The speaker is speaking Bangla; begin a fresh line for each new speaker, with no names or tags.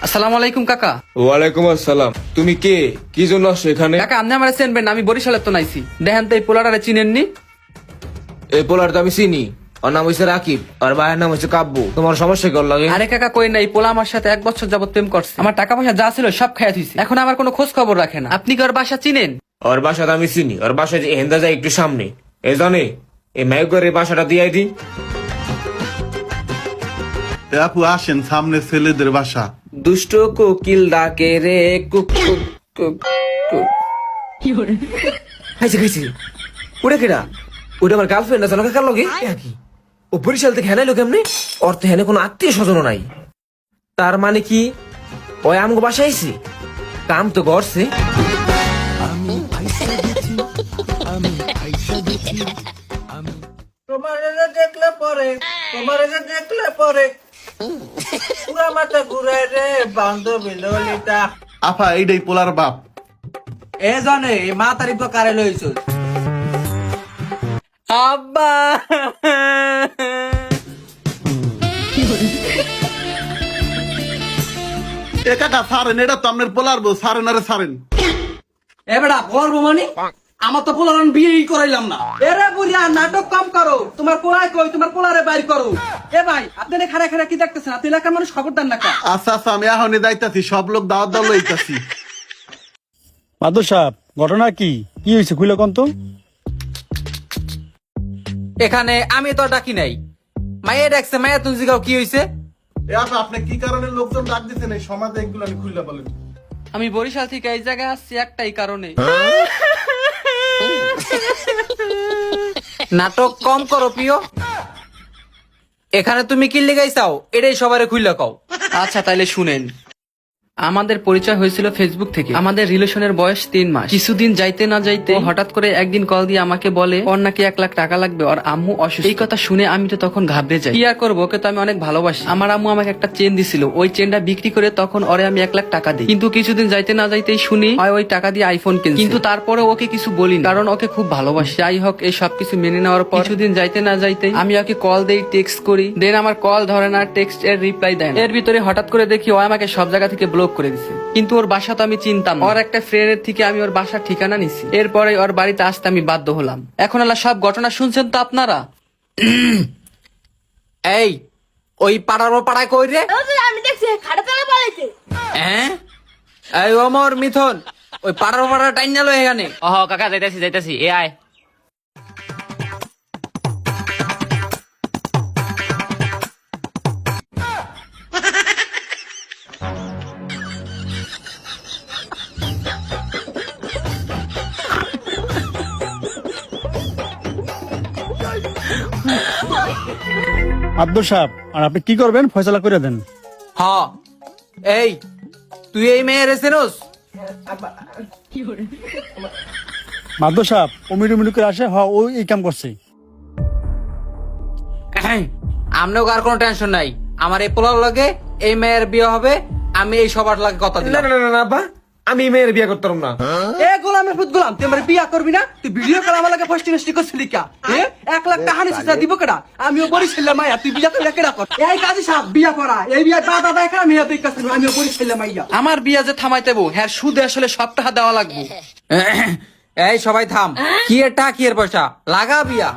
আসসালামু আলাইকুম কাকা।
ওয়ালাইকুম আসসালাম। তুমি কে, কি জন্য আসছো এখানে?
কাকা আপনি আমার চেনবেন না, আমি বরিশালের তো নাইছি। দেখেন তো এই পোলাটারে চিনেননি?
এই পোলার তো আমি চিনি। ওর নাম হচ্ছে রাকিব, আর ভাইয়ের নাম হচ্ছে কাব্য। তোমার সমস্যা কি ওর লাগে?
আরে কাকা কই না, এই পোলা আমার সাথে 1 বছর যাবত প্রেম করছে। আমার টাকা পয়সা যা ছিল সব খাইয়া থুইছে। এখন আমার কোনো খোঁজ খবর রাখে না। আপনি কি ওর বাসা চিনেন?
ওর বাসাটা আমি চিনি। ওর বাসা যে হেন্দা যায় একটু সামনে, এই জানে এই মাইকের বাসাটা দিয়ে দিই।
আপু আসেন, সামনে ছেলেদের বাসা।
দুষ্ট কোকিল ডাকে রে কুক কুক কুক কুক। খাইছে খাইছে। ওটা কেডা? ওটা আমার গার্লফ্রেন্ড আছে। কার লগে কি? ও বরিশাল থেকে হেনাইলো কেমনি? ওর তো হেনে কোনো আত্মীয় স্বজন নাই। তার মানে কি ওই আমগো বাসায় আইছি? কাম তো করছে।
তোমার দেখলে পরে পুরা মাথা ঘুরে রে বান্ধবী ললিতা।
আফা এইটাই পোলার বাপ।
এ জানে এই মা তারিখ কারে লইছ?
আব্বা
এ কাকা সারেন, এটা তো আপনার পোলার বউ। সারেন আরে সারেন।
এ বেটা করবো মানে আমার তো পোলার বিয়েই করাইলাম না। এরে বুড়িয়া নাটক কম করো। তোমার পোলায় কই, তোমার পোলারে বাইর করো। এ ভাই আপনি খাড়া খাড়া কি দেখতেছেন? আপনি এলাকার মানুষ খবর দেন না কা?
আচ্ছা আচ্ছা, আমি এখনই যাইতাছি। সব লোক দাওয়াত দাও লইতাছি।
মাদুর সাহেব, ঘটনা কি কি হয়েছে খুলে কোন তো?
এখানে আমি তো ডাকি নাই। মাইয়া ডাকছে, মাইয়া তুমি জিগাও কি হইছে?
এ আপা, আপনি কি কারণে লোকজন ডাক দিচ্ছেন এই সমাজে? এগুলো আমি খুলে বলেন।
আমি বরিশাল থেকে এই জায়গায় আসছি একটাই কারণে। নাটক কম করো প্রিয়। এখানে তুমি কি লিগাইছাও এটাই সবারে খুইলা কও। আচ্ছা তাইলে শুনেন। আমাদের পরিচয় হয়েছিল ফেসবুক থেকে। আমাদের রিলেশনের বয়স 3 মাস। কিছুদিন যাইতে না যাইতে ও হঠাৎ করে একদিন কল দিয়ে আমাকে বলে ওর নাকি 1 লাখ টাকা লাগবে, ওর আম্মু অসুস্থ। এই কথা শুনে আমি তো তখন ঘাবড়ে যাই। কি আর করবো, ওকে তো আমি অনেক ভালোবাসি। আমার আম্মু আমাকে একটা চেন দিছিল, ওই চেনটা বিক্রি করে তখন ওরে আমি 1 লাখ টাকা দিই। কিন্তু কিছুদিন যাইতে না যাইতেই শুনি হয় ওই টাকা দিয়ে আইফোন কিনছে। কিন্তু তারপরে ওকে কিছু বলিনি, কারণ ওকে খুব ভালোবাসি। যাই হোক, এই সবকিছু মেনে নেওয়ার পর কিছুদিন যাইতে না যাইতেই আমি ওকে কল দেই, টেক্সট করি। দেন আমার কল ধরে না, টেক্সট এর রিপ্লাই দেয় না। এর ভিতরে হঠাৎ করে দেখি ও আমাকে সব জায়গা থেকে ব্লক করে দিছে। কিন্তু ওর বাসা তো আমি চিনতাম না। ওর একটা ফ্রেন্ডের থেকে আমি ওর বাসার ঠিকানা নিছি। এরপরে ওর বাড়িতে আসতে আমি বাধ্য হলাম। এখন আল্লাহ সব ঘটনা শুনছেন তো আপনারা। এই ওই পাড়ার ও পাড়ায় কই রে?
আমি দেখছি খাটাতলা পালাইছে।
হ্যাঁ এই ওমর মিথুন, ওই পাড়ার ও পাড়া টাইন নালো এখানে।
ওহ কাকা, যাইতাছি যাইতাছি, এ আয়।
মাদুর সাহেব, আর আপনি কি করবেন ফয়সালা করে দেন।
হ এই তুই এই মেয়ের চেনোস?
মাদুর সাহেব অমির উমির করে আসে, ও এই কাম করছে।
আমনেও আর কোনো টেনশন নাই। আমার এই পোলার লাগে এই মেয়ের বিয়ে হবে। আমি এই সবার লাগে কথা
না
দিলাম।
না না না আব্বা, আমি এই মেয়ের বিয়ে করতাম না।
এ গোলামের ফুট গোলাম, তুই আমার বিয়া করবি না? তুই ভিডিও কল আমার লাগে ফার্স্ট ইনস্টি করছিলি কা? 1 লাখ টাকা নিছিস, দিব কেডা? আমিও বরিশালের মাইয়া, তুই বিয়া করলে কেডা কর? এই কাজী সাহেব বিয়া করা, এই বিয়া দাদা দেখা আমি তুই কাছে, আমিও বরিশালের মাইয়া।
আমার বিয়া যে থামাইতে বউ, হ্যাঁ সুদে আসলে সব টাকা দেওয়া লাগবে। এই সবাই থাম। কি এর টাকা, কি এর পয়সা, লাগা বিয়া।